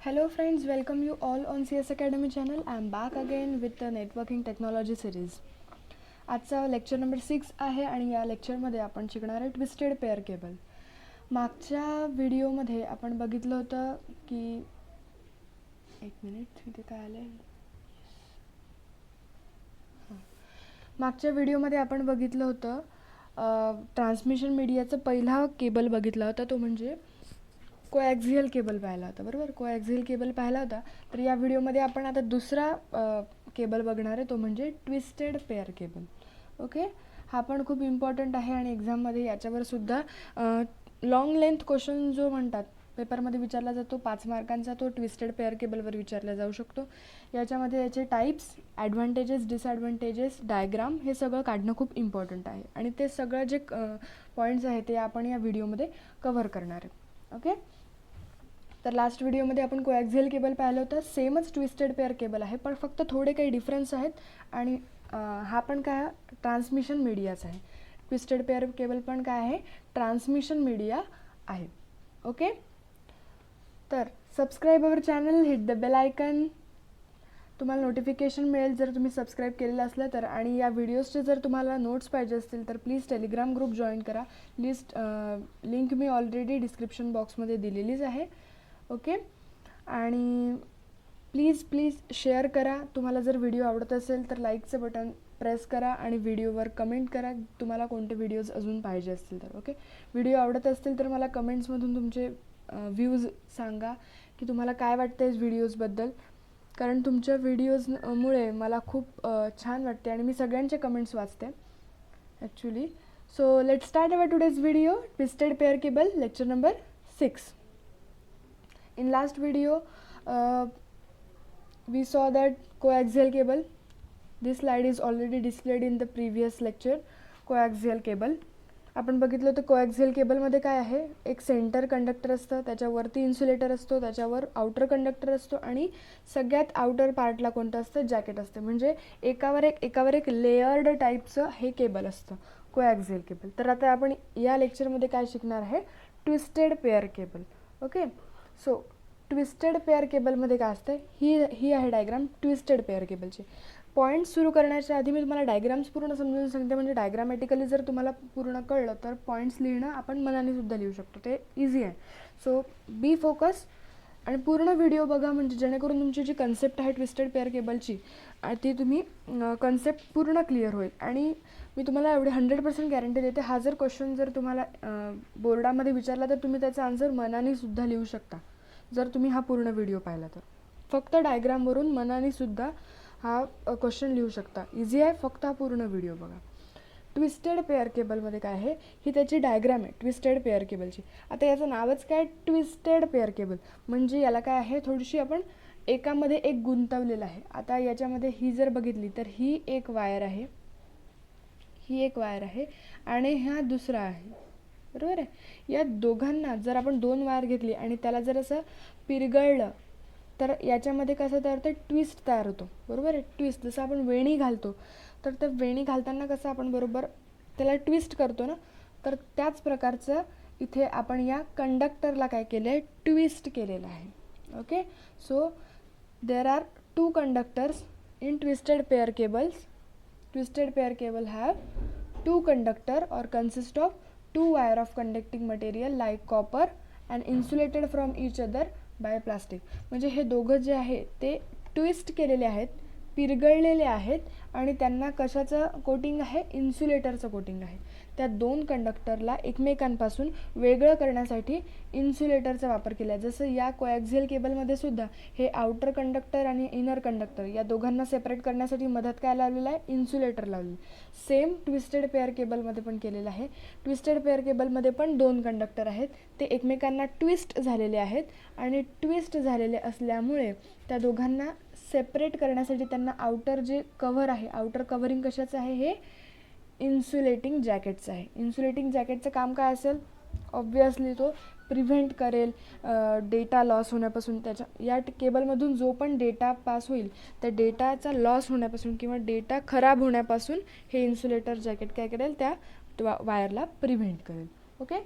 Hello friends, welcome you all on CS Academy channel. I am back again with the networking technology series. आजचा lecture number 6 आहे आणि या लेक्चरमध्ये आपण शिकणार आहे ट्विस्टेड पेअर केबल. मागच्या व्हिडिओमध्ये आपण बघितलं होतं की एक मिनिट इथे काय आले. मागच्या व्हिडिओमध्ये आपण बघितलं होतं ट्रान्समिशन मीडियाचा पहिला केबल बघितला होता, तो म्हणजे कोॲक्झियल केबल पाहिला होता. बरोबर, कोॲक्झियल केबल पाहिला होता. तर या व्हिडिओमध्ये आपण आता दुसरा केबल बघणार आहे, तो म्हणजे ट्विस्टेड पेअर केबल. ओके, हा पण खूप इम्पॉर्टंट आहे आणि एक्झाममध्ये याच्यावर सुद्धा लॉंग लेंथ क्वेश्चन जो म्हणतात पेपरमध्ये विचारला जातो 5 मार्कांचा, तो ट्विस्टेड पेअर केबलवर विचारला जाऊ शकतो. याच्यामध्ये याचे टाईप्स, ॲडव्हान्टेजेस, डिसॲडव्हान्टेजेस, डायग्राम हे सगळं काढणं खूप इम्पॉर्टंट आहे आणि ते सगळं जे पॉईंट्स आहेत ते आपण या व्हिडिओमध्ये कव्हर करणार आहे. ओके, तर लास्ट व्हिडिओमध्ये आपण कोॲक्झियल केबल पाहिलं होतं. सेमच ट्विस्टेड पेअर केबल आहे, पण फक्त थोडे काही डिफरन्स आहेत आणि हा पण काय ट्रान्समिशन मीडियाचा आहे. ट्विस्टेड पेअर केबल पण काय आहे, ट्रान्समिशन मीडिया आहे. ओके, तर subscribe our channel, hit the bell icon. तुम्हाला नोटिफिकेशन मिळेल जर तुम्ही सबस्क्राईब केलेलं असलं तर. आणि या व्हिडिओजचे जर तुम्हाला नोट्स पाहिजे असतील तर प्लीज टेलिग्राम ग्रुप जॉईन करा. लिंक मी ऑलरेडी डिस्क्रिप्शन बॉक्समध्ये दिलेलीच आहे. ओके, आणि प्लीज शेअर करा. तुम्हाला जर व्हिडिओ आवडत असेल तर लाईकचं बटन प्रेस करा आणि व्हिडिओवर कमेंट करा तुम्हाला कोणते व्हिडिओज अजून पाहिजे असतील तर. ओके, व्हिडिओ आवडत असतील तर मला कमेंट्समधून तुमचे व्ह्यूज सांगा की तुम्हाला काय वाटतं आहे व्हिडिओजबद्दल, कारण तुमच्या व्हिडिओजमुळे मला खूप छान वाटते आणि मी सगळ्यांचे कमेंट्स वाचते actually. So let start our today's video, twisted pair cable, lecture number 6. In last video we saw that coaxial cable. This slide is already displayed in the previous lecture. Coaxial cable आपण बघितलं होतं. कोॲक्झियल केबलमध्ये काय आहे, एक centre conductor असतं, त्याच्यावरती insulator असतो, त्याच्यावर आउटर कंडक्टर असतो आणि सगळ्यात आउटर पार्टला कोणतं असतं, जॅकेट असतं. म्हणजे एकावर एक लेयर्ड टाईपचं हे केबल असतं कोॲक्झियल केबल. तर आता आपण या लेक्चरमध्ये काय शिकणार आहे, twisted pair cable. Okay, so twisted pair केबलमध्ये काय असतं, ही आहे डायग्राम ट्विस्टेड पेअर केबलची. पॉईंट्स सुरू करण्याच्या आधी मी तुम्हाला डायग्राम्स पूर्ण समजून सांगते, म्हणजे डायग्रामॅटिकली जर तुम्हाला पूर्ण कळलं तर पॉईंट्स लिहिणं आपण मनाने सुद्धा लिहू शकतो, ते इझी आहे. सो बी फोकस आणि पूर्ण व्हिडिओ बघा, म्हणजे जेणेकरून तुमची जी कन्सेप्ट आहे ट्विस्टेड पेअर केबलची ती तुम्ही कन्सेप्ट पूर्ण क्लिअर होईल. आणि मी तुम्हाला एवढी 100% गॅरंटी देते, हा जर क्वेश्चन जर तुम्हाला बोर्डामध्ये विचारला तर तुम्ही त्याचा आन्सर मनाने सुद्धा लिहू शकता जर तुम्ही हा पूर्ण व्हिडिओ पाहिला तर. फक्त डायग्रामवरून मनाने सुद्धा हा क्वेश्चन लिहू शकता, इझी आहे. फक्त हा पूर्ण व्हिडिओ बघा. ट्विस्टेड पेअर केबलमध्ये काय आहे, ही त्याची डायग्राम आहे ट्विस्टेड पेअर केबलची. आता याचं नावच काय, ट्विस्टेड पेअर केबल, म्हणजे याला काय आहे, थोडीशी आपण एकामध्ये एक गुंतवलेलं आहे. आता याच्यामध्ये ही जर बघितली तर ही एक वायर आहे, ही एक वायर आहे आणि हा दुसरा आहे. बरोबर आहे. या दोघांना जर आपण 2 वायर घेतली आणि त्याला जर असं पिरगळलं तर याच्यामध्ये कसं तयार होतं, ट्विस्ट तयार होतो. बरोबर आहे, ट्विस्ट. जसं आपण वेणी घालतो तर त्या वेणी घालताना कसं आपण बरोबर त्याला ट्विस्ट करतो ना, तर त्याच प्रकारचं इथे आपण या कंडक्टरला काय केलं आहे, ट्विस्ट केलेलं आहे. Okay, so there are 2 conductors in twisted pair cables. Twisted pair cable have 2 conductor or consist of 2 wire of conducting material like copper and insulated from each other by plastic. म्हणजे हे दोघं जे आहे ते twist केलेले आहेत, पिरगळलेले आहेत आणि त्यांना कशाचं कोटिंग आहे, इन्सुलेटरचं कोटिंग आहे. त्या 2 कंडक्टरला एकमेकांपासून वेगळं करण्यासाठी इन्सुलेटरचा वापर केला आहे. जसं या कोॲक्झियल केबलमध्ये सुद्धा हे आउटर कंडक्टर आणि इनर कंडक्टर या दोघांना सेपरेट करण्यासाठी मधात काय लावलेलं आहे, इन्सुलेटर लावलेलं. सेम ट्विस्टेड पेअर केबलमध्ये पण केलेलं आहे. ट्विस्टेड पेअर केबलमध्ये पण 2 कंडक्टर आहेत, ते एकमेकांना ट्विस्ट झालेले आहेत आणि ट्विस्ट झालेले असल्यामुळे त्या दोघांना सेपरेट करण्यासाठी त्यांना आउटर जे कव्हर आहे, आउटर कव्हरिंग कशाचं आहे, हे इन्सुलेटिंग जॅकेटचं आहे. इन्सुलेटिंग जॅकेटचं काम काय असेल, ऑब्वियसली तो प्रिव्हेंट करेल डेटा लॉस होण्यापासून. त्याच्या या केबलमधून जो पण डेटा पास होईल त्या डेटाचा लॉस होण्यापासून किंवा डेटा खराब होण्यापासून हे इन्सुलेटर जॅकेट काय करेल, त्या वायरला प्रिव्हेंट करेल. ओके,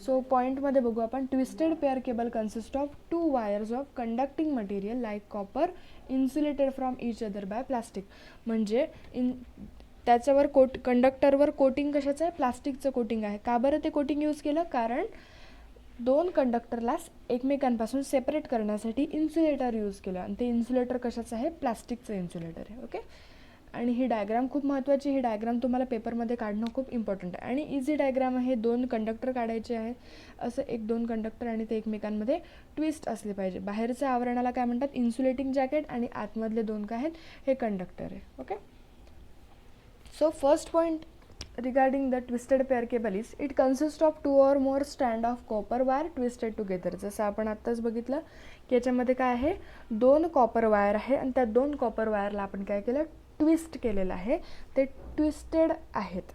सो पॉईंटमध्ये बघू आपण. Twisted pair cable consist of 2 wires of conducting material like copper insulated from each other by plastic. म्हणजे त्याच्यावर कंडक्टरवर कोटिंग कशाचं आहे, प्लास्टिकचं कोटिंग आहे. का बरं ते कोटिंग यूज केलं, कारण 2 कंडक्टरला एकमेकांपासून सेपरेट करण्यासाठी इन्सुलेटर यूज केलं, आणि ते इन्सुलेटर कशाचं आहे, प्लास्टिकचं इन्सुलेटर आहे. ओके. आणि ही डायग्राम खूप महत्त्वाची. ही डायग्राम तुम्हाला पेपरमध्ये काढणं खूप इम्पॉर्टंट आहे, आणि इझी डायग्राम आहे. 2 कंडक्टर काढायचे आहेत, असं 1-2 कंडक्टर, आणि ते एकमेकांमध्ये ट्विस्ट असले पाहिजे. बाहेरच्या आवरणाला काय म्हणतात, इन्सुलेटिंग जॅकेट, आणि आतमधले 2 काय आहेत, हे कंडक्टर आहे. Okay. So first point regarding the twisted pair cable is it consists of 2 or more strand of copper wire twisted together. जसं आपण आत्ताच बघितलं की याच्यामध्ये काय आहे, 2 कॉपर वायर आहे, आणि त्या 2 कॉपर वायरला आपण काय केलं, ट्विस्ट केलेलं आहे. ते ट्विस्टेड आहेत.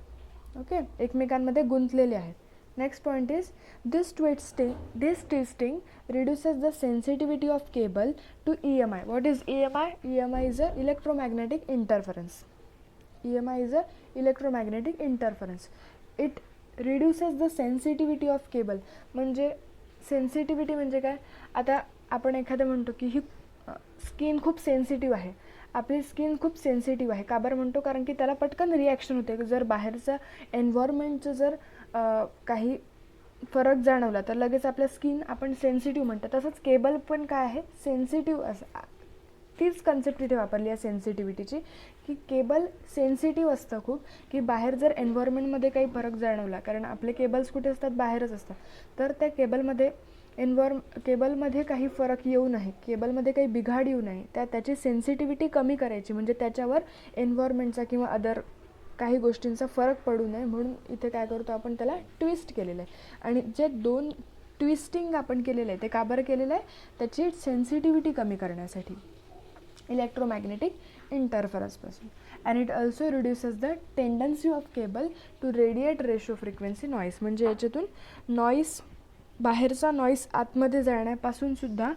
ओके, एकमेकांमध्ये गुंतलेले आहेत. Next point is this twisting reduces the sensitivity of cable to EMI. What is EMI? EMI is a electromagnetic interference. EMI is a electromagnetic interference. It reduces the sensitivity of cable. म्हणजे sensitivity म्हणजे काय, आता आपण एखादं म्हणतो की ही skin खूप sensitive आहे, आपली स्किन खूप सेन्सिटिव्ह आहे. का बरं म्हणतो, कारण की त्याला पटकन रिॲक्शन होते. जर बाहेरचा एन्व्हायरमेंटचं जर काही फरक जाणवला तर लगेच आपल्या स्किन आपण सेन्सिटिव्ह म्हणतो. तसंच केबल पण काय आहे, सेन्सिटिव्ह असं. तीच कन्सेप्ट इथे वापरली आहे सेन्सिटिव्हिटीची, की केबल सेन्सिटिव्ह असतं खूप, की बाहेर जर एन्व्हायरमेंटमध्ये काही फरक जाणवला, कारण आपले केबल्स कुठे असतात, बाहेरच असतात, तर त्या केबलमध्ये काही फरक येऊ नये, केबलमध्ये काही बिघाड येऊ नये, त्याची सेन्सिटिव्हिटी कमी करायची, म्हणजे त्याच्यावर एन्व्हायरमेंटचा किंवा अदर काही गोष्टींचा फरक पडू नये, म्हणून इथे काय करतो आपण, त्याला ट्विस्ट केलेलं आहे. आणि जे 2 ट्विस्टिंग आपण केलेलं आहे ते का बरं केलेलं आहे, त्याची सेन्सिटिव्हिटी कमी करण्यासाठी, इलेक्ट्रोमॅग्नेटिक इंटरफरन्सपासून. And it also reduces the tendency of cable to radiate radio frequency noise. म्हणजे याच्यातून नॉईस, बाहेरचा नॉईस आतमध्ये जाण्यापासून सुद्धा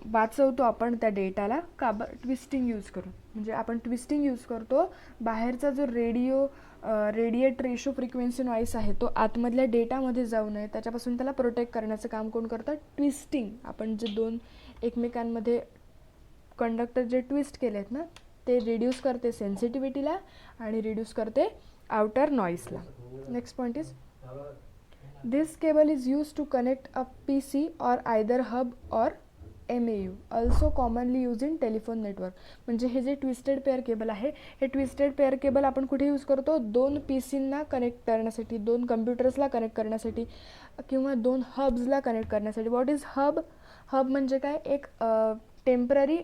वाचवतो आपण त्या डेटाला, का ट्विस्टिंग यूज करून. म्हणजे आपण ट्विस्टिंग यूज करतो, बाहेरचा जो रेडिएट रेशो फ्रिक्वेन्सी नॉईस आहे तो आतमधल्या डेटामध्ये जाऊ नये, त्याच्यापासून त्याला प्रोटेक्ट करण्याचं काम कोण करतं, ट्विस्टिंग. आपण जे 2 एकमेकांमध्ये कंडक्टर जे ट्विस्ट केले आहेत ना, ते रिड्यूस करते सेन्सिटिव्हिटीला आणि रिड्यूस करते आउटर नॉईसला. Next point is this cable is use to connect a PC or either hub or MAU, also commonly use in telephone network. म्हणजे हे जे ट्विस्टेड पेअर केबल आहे, हे ट्विस्टेड पेअर केबल आपण कुठे यूज करतो, 2 PCंना कनेक्ट करण्यासाठी, 2 कम्प्युटर्सला कनेक्ट करण्यासाठी, किंवा 2 हब्सला कनेक्ट करण्यासाठी. What is hub? हब म्हणजे काय, एक टेम्पररी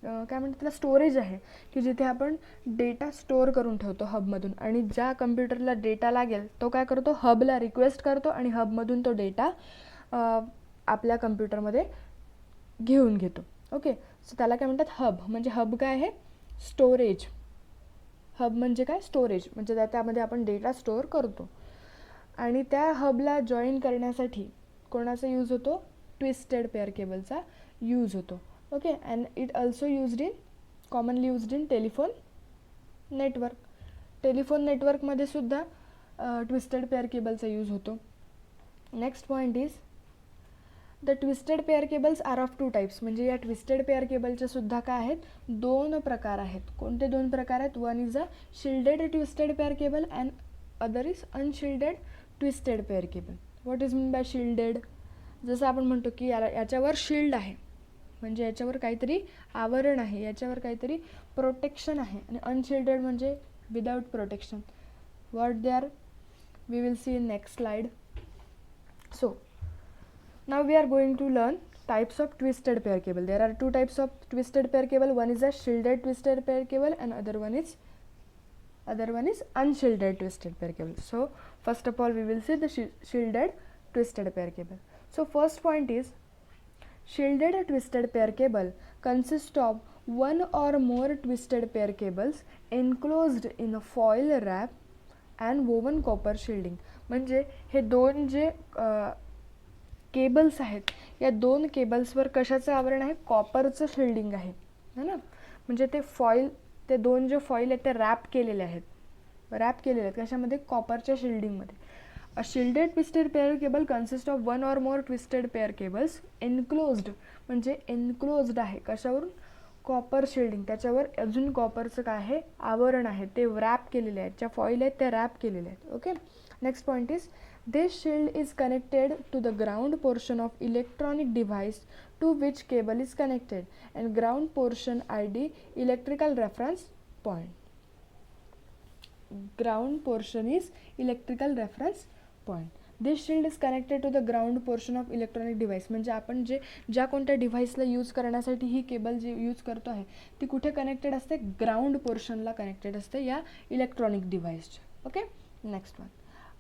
काय म्हणतात त्याला, स्टोरेज आहे, की जिथे आपण डेटा स्टोअर करून ठेवतो हबमधून, आणि ज्या कम्प्युटरला डेटा लागेल तो काय करतो, हबला रिक्वेस्ट करतो, आणि हबमधून तो डेटा आपल्या कम्प्युटरमध्ये घेऊन घेतो. ओके, सो त्याला काय म्हणतात, हब. म्हणजे हब काय आहे, स्टोरेज. हब म्हणजे काय, स्टोरेज. म्हणजे त्यामध्ये आपण डेटा स्टोअर करतो, आणि त्या हबला जॉईन करण्यासाठी कोणाचा यूज होतो, ट्विस्टेड पेअर केबलचा यूज होतो. Okay, and it also commonly used in telephone network. Telephone नेटवर्कमध्ये सुद्धा ट्विस्टेड पेअर केबलचा यूज होतो. Next point is the twisted pair cables are of 2 types. म्हणजे या ट्विस्टेड पेअर केबलचे सुद्धा काय आहेत, 2 प्रकार आहेत. कोणते 2 प्रकार आहेत, one is a shielded twisted pair cable and other is unshielded twisted pair cable. What is mean by shielded? जसं आपण म्हणतो की याच्यावर शिल्ड आहे, म्हणजे याच्यावर काहीतरी आवरण आहे, याच्यावर काहीतरी प्रोटेक्शन आहे. आणि अनशिल्डेड म्हणजे without protection. What they are, we will see in next slide. So now we are going to learn types of twisted pair cable. There are 2 types of twisted pair cable. One is a shielded twisted pair cable, and other one is unshielded twisted pair cable. So first of all we will see the shielded twisted pair cable. So first point is shielded twisted pair cable consists of 1 or more twisted pair cables enclosed in a foil wrap and woven copper shielding. म्हणजे हे 2 जे cables आहेत, या 2 केबल्सवर कशाचं आवरण आहे, कॉपरचं shielding आहे ना. म्हणजे ते 2 जे फॉईल आहेत ते रॅप केलेले आहेत कशामध्ये, कॉपरच्या शिल्डिंगमध्ये. A shielded twisted pair cable consists of one or more twisted pair cables enclosed, म्हणजे enclosed आहे कशावरून, कॉपर शिल्डिंग, त्याच्यावर अजून कॉपरचं काय आहे, आवरण आहे, ते रॅप केलेले आहेत, ज्या फॉईल आहेत त्या रॅप केलेले आहेत. Okay, next point is this shield is connected to the ground portion of electronic device to which cable is connected and ground portion ID electrical reference point. Ground portion is electrical reference point. This shield is connected to the ground portion of electronic device, म्हणजे आपण ज्या कोणत्या डिव्हाइसला use करण्यासाठी ही cable जी use करतो आहे ती कुठे connected असते, ग्राउंड पोर्शनला कनेक्टेड असते या इलेक्ट्रॉनिक डिव्हाइसच्या. Okay, next one.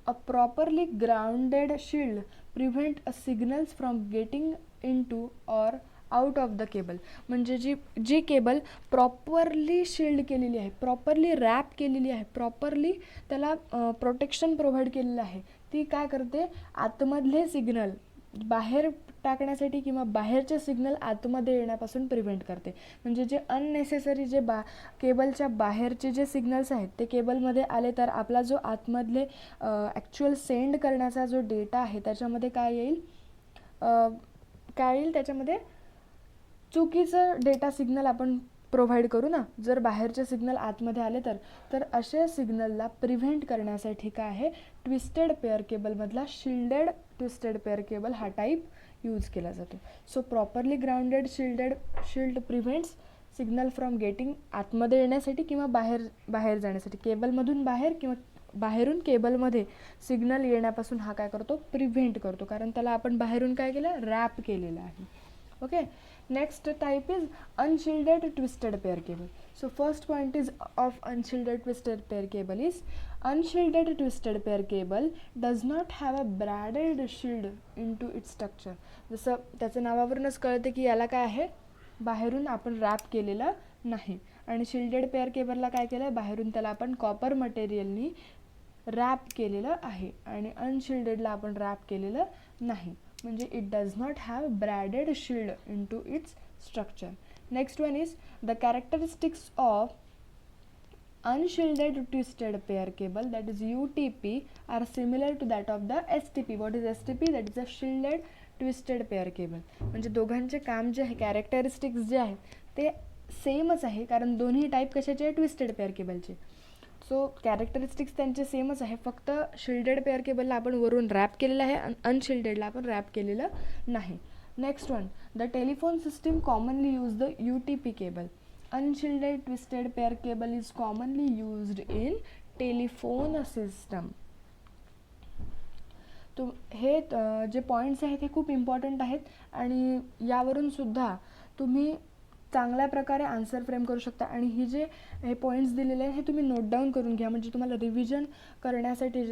A properly grounded shield prevent a signals from getting into or out of the cable, म्हणजे जी केबल प्रॉपरली शिल्ड केलेली आहे, प्रॉपरली रॅप केलेली आहे, प्रॉपरली त्याला प्रोटेक्शन प्रोव्हाइड केलेलं आहे, ती काय करते, आतमधले सिग्नल बाहेर टाकण्यासाठी किंवा बाहेरचे सिग्नल आतमध्ये येण्यापासून प्रिव्हेंट करते. म्हणजे जे अननेसेसरी जे केबलच्या बाहेरचे जे सिग्नल्स आहेत ते केबलमध्ये आले तर आपला जो आतमधले ॲक्च्युअल सेंड करण्याचा जो डेटा आहे त्याच्यामध्ये काय येईल, त्याच्यामध्ये चुकीचं डेटा सिग्नल आपण प्रोव्हाइड करू ना, जर बाहेरचे सिग्नल आतमध्ये आले तर अशा सिग्नलला प्रिव्हेंट करण्यासाठी काय आहे, ट्विस्टेड पेअर केबलमधला शिल्डेड ट्विस्टेड पेअर केबल हा टाईप यूज केला जातो. So properly grounded shield prevents signal from getting, आतमध्ये येण्यासाठी किंवा बाहेर जाण्यासाठी, केबलमधून बाहेर किंवा बाहेरून केबलमध्ये सिग्नल येण्यापासून हा काय करतो, प्रिव्हेंट करतो, कारण त्याला आपण बाहेरून काय केलं, रॅप केलेलं आहे. Okay, next type is unshielded twisted pair cable. So first point is of unshielded twisted pair cable is unshielded twisted pair cable does not have a braided shield into its structure. जसं त्याच्या नावावरूनच कळते की याला काय आहे, बाहेरून आपण रॅप केलेलं नाही, आणि शिल्डेड पेअर केबलला काय केलं, बाहेरून त्याला आपण कॉपर मटेरियलनी रॅप केलेलं आहे आणि अनशिल्डेडला आपण रॅप केलेलं नाही, म्हणजे it does not have braided shield into its structure. Next one is the characteristics of unshielded twisted pair cable, that is UTP, are similar to that of the STP. What is STP? That is a shielded twisted pair cable. म्हणजे दोघांचे काम जे आहे, characteristics जे आहेत ते सेमच आहे, कारण दोन्ही टाईप कशाचे आहे, ट्विस्टेड पेअर केबलचे. सो कॅरेक्टरिस्टिक्स त्यांचे सेमच आहे, फक्त शिल्डेड पेअर केबलला आपण वरून रॅप केलेलं आहे आणि अनशिल्डेडला आपण रॅप केलेलं नाही. Next one, the telephone system commonly use the UTP cable. Unshielded twisted pair cable is commonly used in telephone system. तो हे जे पॉईंट्स आहेत हे खूप इम्पॉर्टंट आहेत आणि यावरून सुद्धा तुम्ही चांगल्या प्रकारे आन्सर फ्रेम करू शकता. आणि हे पॉईंट्स दिलेले आहेत हे तुम्ही नोट डाऊन करून घ्या, म्हणजे तुम्हाला रिव्हिजन करण्यासाठी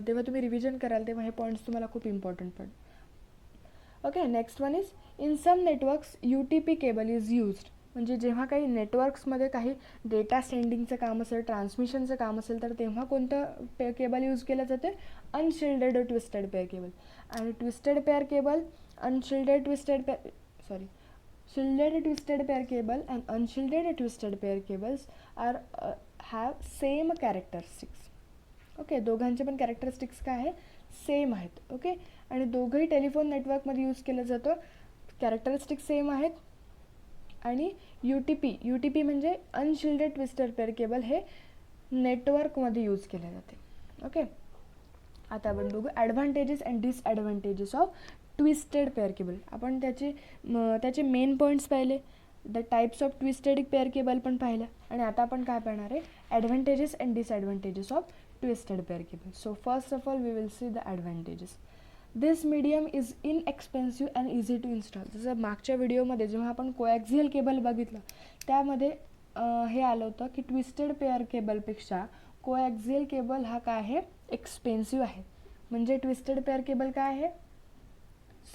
तेव्हा तुम्ही रिव्हिजन कराल तेव्हा हे पॉईंट्स तुम्हाला खूप इम्पॉर्टंट पडेल. Okay, next one is in some networks UTP cable is used. म्हणजे जेव्हा काही नेटवर्क्समध्ये काही डेटा सेंडिंगचं काम असेल, ट्रान्समिशनचं काम असेल, तर तेव्हा कोणतं केबल यूज केलं जाते, अनशिल्डेड ट्विस्टेड पेअर केबल. आणि twisted pair cable, shielded twisted pair cable and unshielded twisted pair cables are have same characteristics. Okay, दोघांचे पण कॅरेक्टरिस्टिक्स काय आहे, सेम आहेत. ओके, आणि दोघंही टेलिफोन नेटवर्कमध्ये यूज केलं जातं, कॅरेक्टरिस्टिक्स सेम आहेत. आणि UTP म्हणजे अनशिल्डेड ट्विस्टेड पेअर केबल हे नेटवर्कमध्ये यूज केले जाते. ओके, आता आपण बघू advantages and disadvantages of twisted pair cable. आपण त्याचे मेन पॉईंट्स पाहिले, the types of twisted pair cable पण पाहिलं, आणि आता आपण काय पाहणार आहे, advantages and disadvantages of twisted pair cable. So first of all we will see the advantages. This medium is inexpensive and easy to install. जसं मागच्या व्हिडिओमध्ये जेव्हा आपण कोॲक्झियल केबल बघितलं त्यामध्ये हे आलं होतं की ट्विस्टेड पेअर केबलपेक्षा कोॲक्झियल केबल हा काय आहे, एक्सपेन्सिव्ह आहे. म्हणजे ट्विस्टेड पेअर केबल काय आहे,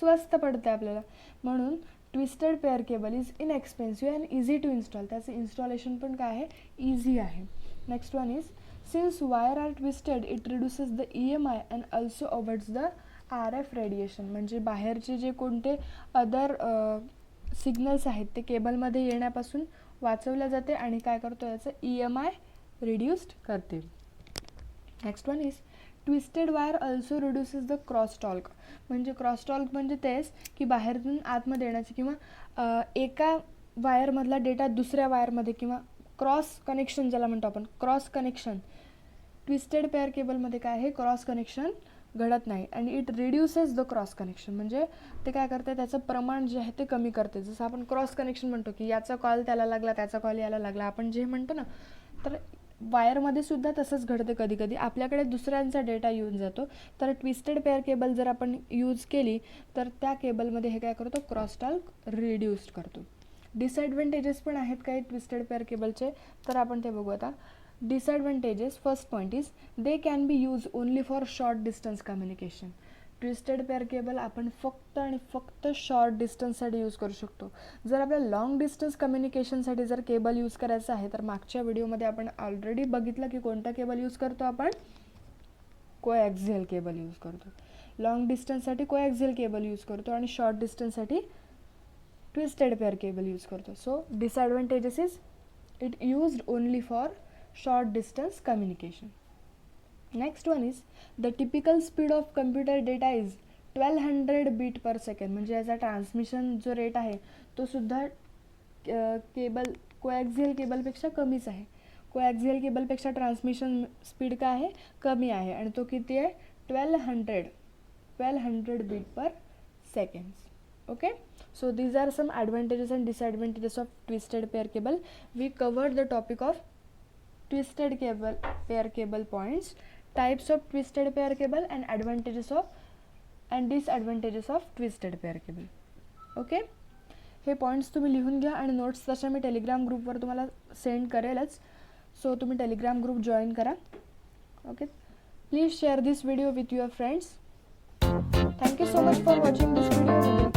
स्वस्त पडते आपल्याला, म्हणून twisted pair cable is inexpensive and easy to install. त्याचं इन्स्टॉलेशन पण काय आहे, इझी आहे. Next one is since wire are twisted it reduces the EMI and also avoids the RF radiation. म्हणजे बाहेरचे जे कोणते अदर सिग्नल्स आहेत ते केबलमध्ये येण्यापासून वाचवल्या जाते आणि काय करतो, याचं EMI रिड्यूस्ड करते. Next one is twisted wire also reduces the cross torque. म्हणजे क्रॉस टॉर्क म्हणजे तेच की बाहेरून आतमध्ये येण्याचे किंवा एका वायरमधला डेटा दुसऱ्या वायरमध्ये किंवा क्रॉस कनेक्शन ज्याला म्हणतो आपण, क्रॉस कनेक्शन. ट्विस्टेड पेअर केबलमध्ये काय आहे, क्रॉस कनेक्शन घडत नाही. आणि it reduces the cross connection, म्हणजे ते काय करते, त्याचं प्रमाण जे आहे ते कमी करते. जसं आपण क्रॉस कनेक्शन म्हणतो की याचा कॉल त्याला लागला, त्याचा कॉल याला लागला, आपण जे म्हणतो ना, तर वायरमध्ये सुद्धा तसंच घडतं. कधी कधी आपल्याकडे दुसऱ्यांचा डेटा येऊन जातो. तर ट्विस्टेड पेअर केबल जर आपण यूज केली तर त्या केबलमध्ये हे काय करतो, क्रॉस टॉर्क रिड्यूस्ड करतो. डिसएडव्हान्टेजेस पण आहेत काही ट्विस्टेड पेअर केबलचे, तर आपण ते बघू आता. Disadvantages, first point is they can be use only for short distance communication. Twisted pair cable आपण फक्त आणि फक्त शॉर्ट डिस्टन्ससाठी यूज करू शकतो. जर आपल्याला लॉंग डिस्टन्स कम्युनिकेशनसाठी जर केबल यूज करायचं आहे तर मागच्या व्हिडिओमध्ये आपण ऑलरेडी बघितलं की कोणता केबल यूज करतो आपण, कोॲक्झियल केबल यूज करतो. लॉंग डिस्टन्ससाठी कोॲक्झियल केबल यूज करतो आणि शॉर्ट डिस्टन्ससाठी ट्विस्टेड पेअर केबल यूज करतो. So disadvantages is it used only for short distance communication. Next one is the typical speed of computer data is 1200 bit per second. म्हणजे याचा transmission जो rate आहे तो सुद्धा केबल कोॲक्झियल केबलपेक्षा कमीच आहे. कोॲक्झियल केबलपेक्षा ट्रान्समिशन स्पीड काय आहे, कमी आहे, आणि तो किती आहे, 1200 bit per second. Okay, so these are some advantages and disadvantages of twisted pair cable. We covered the topic of twisted cable pair cable points, types of twisted pair cable, and advantages of and disadvantages of twisted pair cable. Okay, हे points तुम्ही लिहून घ्या आणि notes तशा मी Telegram ग्रुपवर तुम्हाला send करेलच. So तुम्ही Telegram group join करा. Okay, please share this video with your friends. Thank you so much for watching this video.